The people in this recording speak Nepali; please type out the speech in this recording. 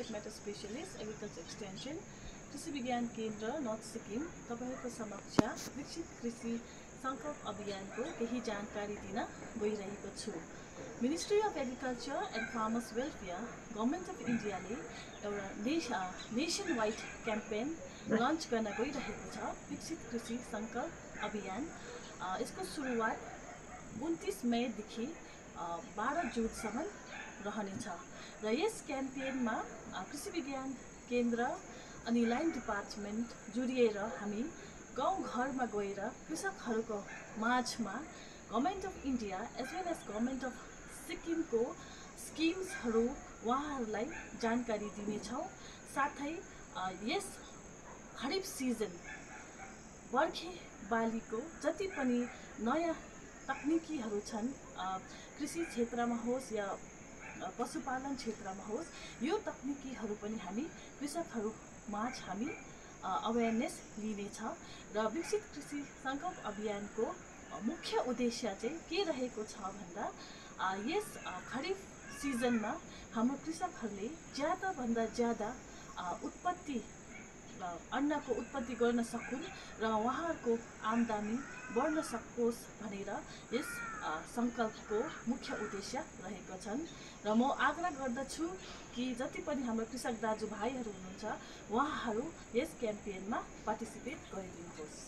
Subject matter specialist agriculture extension कृषि विज्ञान केन्द्र नर्थ सिक्किम तपाईहरुको समक्ष विकसित कृषि संकल्प अभियानको केही जानकारी दिन गइरहेको छु। Ministry of agriculture and farmers welfare government of इन्डियाले एउटा नेसन वाइड क्याम्पेन लन्च गर्न गइरहेको छ, विकसित कृषि संकल्प अभियान। यसको सुरुवात 29 मेदेखि 12 जुनसम्म रहनेछ र यस क्याम्पेनमा कृषि विज्ञान केन्द्र अनि लाइन डिपार्टमेन्ट जोडिएर हामी गाउँ घरमा गएर कृषकहरूको माझमा government of India as well as government of सिक्किमको स्किम्सहरू उहाँहरूलाई जानकारी दिनेछौँ। साथै यस खरिफ सिजन बर्खे बालीको जति पनि नयाँ तकनिकीहरू छन्, कृषि क्षेत्रमा होस् या पशुपालन क्षेत्रमा होस्, यो तकनिकीहरू पनि हामी कृषकहरू माझ हामी अवेरनेस लिनेछ र विकसित कृषि संकल्प अभियानको मुख्य उद्देश्य चाहिँ के रहेको छ भन्दा यस खरिफ सिजनमा हाम्रो कृषकहरूले ज्यादा भन्दा ज्यादा उत्पत्ति अन्नको उत्पत्ति गर्न सकुन् र उहाँहरूको आमदानी बढ्न सकोस् भनेर यस संकल्पको मुख्य उद्देश्य रहेको छन् र म आग्रह गर्दछु कि जति पनि हाम्रो कृषक दाजुभाइहरू हुनुहुन्छ उहाँहरू यस क्याम्पेनमा पार्टिसिपेट गरिदिनुहोस्।